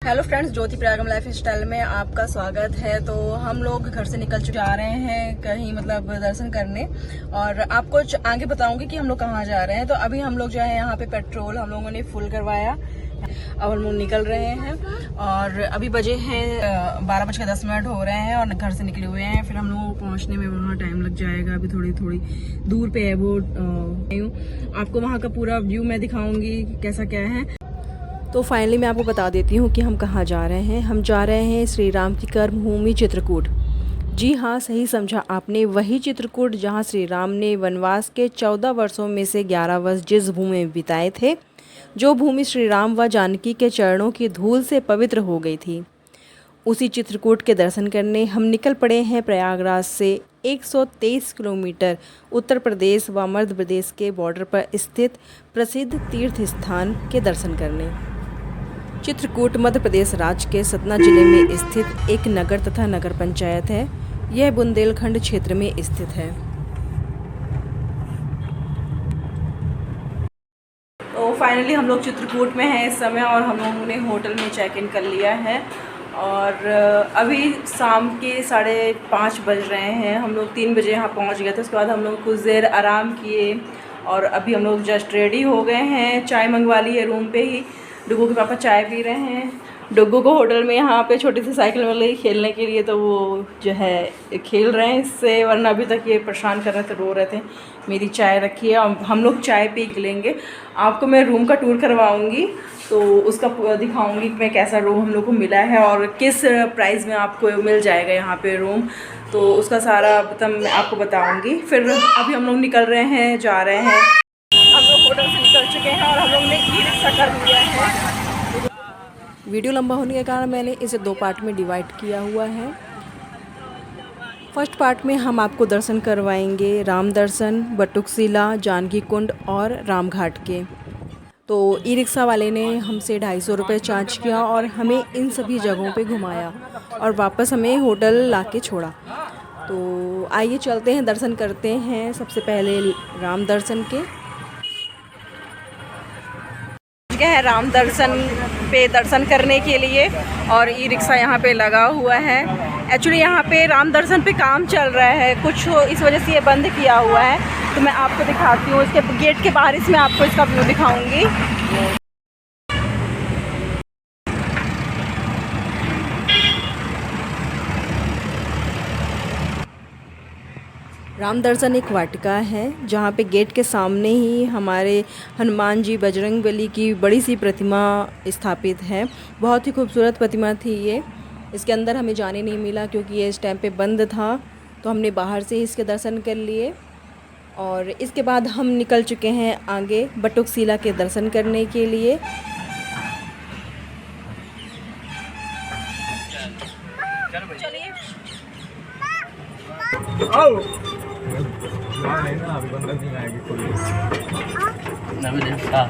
Hello friends, ज्योति प्रयागम life style में आपका स्वागत है। तो हम लोग घर से निकल चुके जा रहे हैं कहीं मतलब दर्शन करने, और आपको आगे बताऊंगी कि हम लोग कहाँ जा रहे हैं। तो अभी हम लोग जो है यहाँ पे पेट्रोल हम लोगों ने फुल करवाया। अब हम लोग निकल रहे हैं और अभी बजे हैं 12:10 हो रहे हैं और घर से निकले हुए हैं। फिर हम लोग पहुँचने में वहाँ टाइम लग जाएगा। अभी थोड़ी थोड़ी दूर पे है वो। आपको वहाँ का पूरा व्यू मैं दिखाऊंगी कैसा क्या है। तो फाइनली मैं आपको बता देती हूँ कि हम कहाँ जा रहे हैं। हम जा रहे हैं श्री राम की कर्मभूमि चित्रकूट। जी हाँ, सही समझा आपने, वही चित्रकूट जहाँ श्री राम ने वनवास के 14 वर्षों में से 11 वर्ष जिस भूमि में बिताए थे, जो भूमि श्री राम व जानकी के चरणों की धूल से पवित्र हो गई थी, उसी चित्रकूट के दर्शन करने हम निकल पड़े हैं प्रयागराज से 123 किलोमीटर उत्तर प्रदेश व मध्य प्रदेश के बॉर्डर पर स्थित प्रसिद्ध तीर्थ स्थान के दर्शन करने। चित्रकूट मध्य प्रदेश राज्य के सतना जिले में स्थित एक नगर तथा नगर पंचायत है। यह बुंदेलखंड क्षेत्र में स्थित है। तो फाइनली हम लोग चित्रकूट में हैं इस समय, और हम लोगों ने होटल में चेक इन कर लिया है। और अभी शाम के 5:30 बज रहे हैं। हम लोग 3 बजे यहाँ पहुँच गए थे। उसके बाद हम लोग कुछ देर आराम किए और अभी हम लोग जस्ट रेडी हो गए हैं। चाय मंगवा ली है रूम पे ही। डुगू के पापा चाय पी रहे हैं। डुगू को होटल में यहाँ पे छोटी सी साइकिल मिल गई खेलने के लिए, तो वो जो है खेल रहे हैं इससे, वरना अभी तक ये परेशान कर रहे थे, रो रहे थे। मेरी चाय रखी है और हम लोग चाय पी लेंगे। आपको मैं रूम का टूर करवाऊँगी, तो उसका दिखाऊंगी मैं कैसा रूम हम लोग को मिला है और किस प्राइस में आपको मिल जाएगा यहाँ पे रूम। तो उसका सारा मैं आपको बताऊंगी। फिर अभी हम लोग निकल रहे हैं, जा रहे हैं। हम लोग होटल से निकल चुके हैं और हम लोग ने ई-रिक्शा कर लिया है। वीडियो लंबा होने के कारण मैंने इसे 2 पार्ट में डिवाइड किया हुआ है। फर्स्ट पार्ट में हम आपको दर्शन करवाएंगे राम दर्शन, बटुकशिला, जानकी कुंड और रामघाट के। तो ई रिक्शा वाले ने हमसे 250 रुपये चार्ज किया और हमें इन सभी जगहों पे घुमाया और वापस हमें होटल लाके छोड़ा। तो आइए चलते हैं, दर्शन करते हैं। सबसे पहले राम दर्शन के है राम दर्शन पे दर्शन करने के लिए, और ई रिक्शा यहाँ पे लगा हुआ है। एक्चुअली यहाँ पे राम दर्शन पे काम चल रहा है कुछ, इस वजह से ये बंद किया हुआ है। तो मैं आपको दिखाती हूँ इसके गेट के बाहर, इसमें आपको इसका व्यू दिखाऊंगी। राम दर्शन एक वाटिका है जहाँ पे गेट के सामने ही हमारे हनुमान जी, बजरंगबली की बड़ी सी प्रतिमा स्थापित है। बहुत ही खूबसूरत प्रतिमा थी ये। इसके अंदर हमें जाने नहीं मिला क्योंकि ये इस टाइम पे बंद था, तो हमने बाहर से ही इसके दर्शन कर लिए। और इसके बाद हम निकल चुके हैं आगे बटुकशिला के दर्शन करने के लिए। अभी बंधन नहीं आएगी कोई।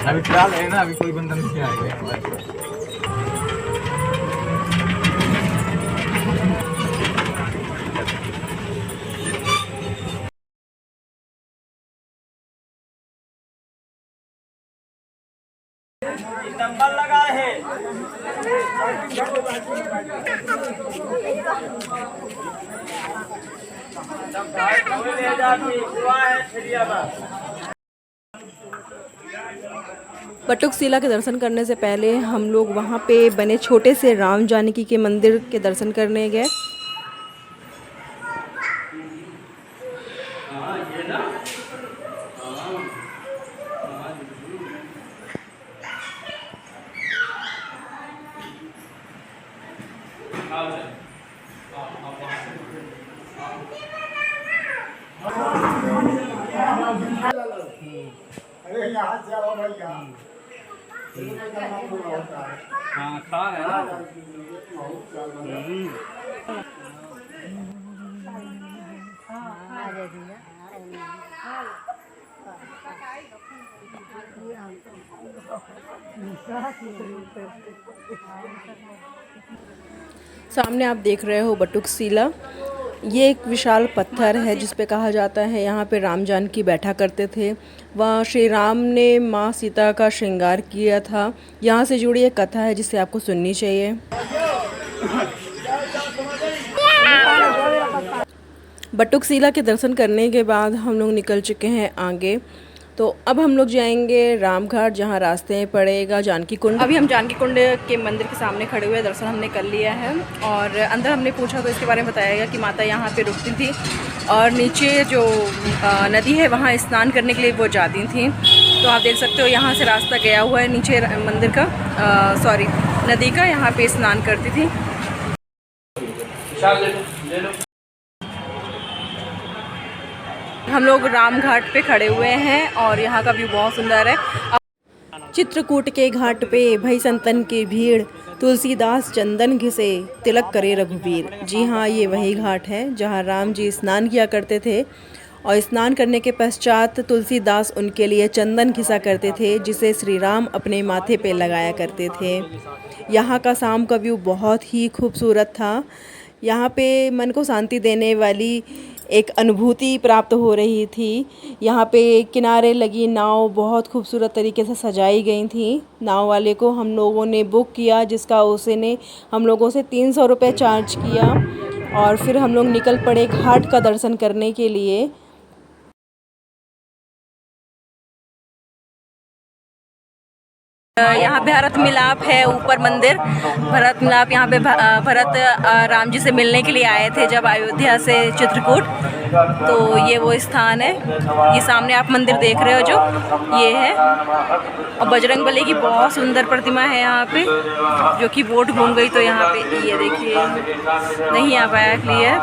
अभी फिलहाल है ना, अभी कोई बंधन नहीं आएगा। नंबर लगा है। बटुकशिला के दर्शन करने से पहले हम लोग वहाँ पे बने छोटे से राम जानकी के मंदिर के दर्शन करने गए। अरे यहाँ से आओ भैया। हाँ, खा है ना। सामने आप देख रहे हो बटुकशिला। ये एक विशाल पत्थर है जिस पे कहा जाता है यहाँ पे राम जानकी बैठा करते थे। वहाँ श्री राम ने माँ सीता का श्रृंगार किया था। यहाँ से जुड़ी एक कथा है जिसे आपको सुननी चाहिए। बटुकशिला के दर्शन करने के बाद हम लोग निकल चुके हैं आगे। तो अब हम लोग जाएंगे रामघाट, जहाँ रास्ते में पड़ेगा जानकी कुंड। अभी हम जानकी कुंड के मंदिर के सामने खड़े हुए, दर्शन हमने कर लिया है और अंदर हमने पूछा तो इसके बारे में बताया गया कि माता यहाँ पे रुकती थी और नीचे जो नदी है वहाँ स्नान करने के लिए वो जाती थी। तो आप देख सकते हो यहाँ से रास्ता गया हुआ है नीचे मंदिर का, सॉरी नदी का, यहाँ पे स्नान करती थी। हम लोग रामघाट पे खड़े हुए हैं और यहाँ का व्यू बहुत सुंदर है। चित्रकूट के घाट पे भई संतन की भीड़, तुलसीदास चंदन घिसे, तिलक करे रघुवीर। जी हाँ, ये वही घाट है जहाँ राम जी स्नान किया करते थे और स्नान करने के पश्चात तुलसीदास उनके लिए चंदन घिसा करते थे, जिसे श्री राम अपने माथे पे लगाया करते थे। यहाँ का शाम का व्यू बहुत ही खूबसूरत था। यहाँ पे मन को शांति देने वाली एक अनुभूति प्राप्त हो रही थी। यहाँ पे किनारे लगी नाव बहुत खूबसूरत तरीके से सजाई गई थी। नाव वाले को हम लोगों ने बुक किया, जिसका उसने हम लोगों से 300 रुपये चार्ज किया और फिर हम लोग निकल पड़े घाट का दर्शन करने के लिए। यहाँ भरत मिलाप है, ऊपर मंदिर भरत मिलाप। यहाँ पे भरत राम जी से मिलने के लिए आए थे जब अयोध्या से चित्रकूट। तो ये वो स्थान है, ये सामने आप मंदिर देख रहे हो जो ये है। और बजरंगबली की बहुत सुंदर प्रतिमा है यहाँ पे, जो कि बोट घूम गई तो यहाँ पे ये देखिए नहीं आ पाया क्लियर।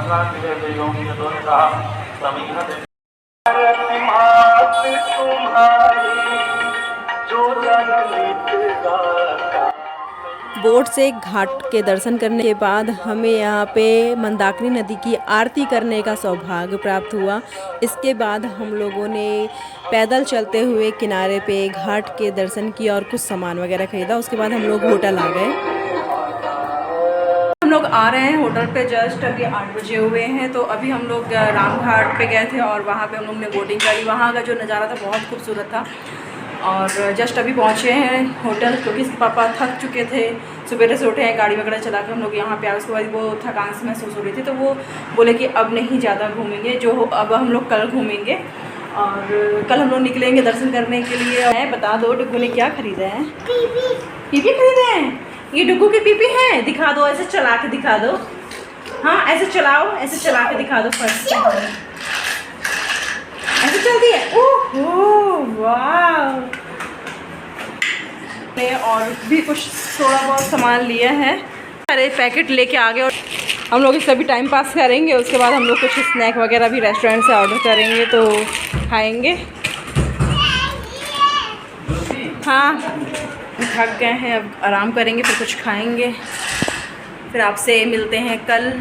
बोट से घाट के दर्शन करने के बाद हमें यहाँ पे मंदाकिनी नदी की आरती करने का सौभाग्य प्राप्त हुआ। इसके बाद हम लोगों ने पैदल चलते हुए किनारे पे घाट के दर्शन किए और कुछ सामान वगैरह खरीदा। उसके बाद हम लोग होटल आ गए। हम लोग आ रहे हैं होटल पे, जस्ट अभी 8 बजे हुए हैं। तो अभी हम लोग रामघाट पे गए थे और वहाँ पे हम लोग ने बोटिंग करी। वहाँ का जो नज़ारा था बहुत खूबसूरत था। और जस्ट अभी पहुँचे हैं होटल, क्योंकि इसके पापा थक चुके थे, सुबह से उठे हैं, गाड़ी वगैरह चला के हम लोग यहाँ पे आए। उसके बाद वो थकान से महसूस हो रही थी, तो वो बोले कि अब नहीं ज़्यादा घूमेंगे, जो अब हम लोग कल घूमेंगे। और कल हम लोग निकलेंगे दर्शन करने के लिए। बता दो डुग्गू ने क्या खरीदा है? पीपी खरीदे हैं। ये डुग्गू की पीपी है, दिखा दो, ऐसे चला के दिखा दो। हाँ ऐसे चलाओ, ऐसे चला के दिखा दो। फर्स्ट ऐसे चलती है। ओह वाह। और भी कुछ थोड़ा बहुत सामान लिया है, सारे पैकेट लेके आ गए और हम लोग इससे भी टाइम पास करेंगे। उसके बाद हम लोग कुछ स्नैक वगैरह भी रेस्टोरेंट से ऑर्डर करेंगे तो खाएंगे। हाँ थक गए हैं, अब आराम करेंगे, फिर कुछ खाएंगे। फिर आपसे मिलते हैं कल।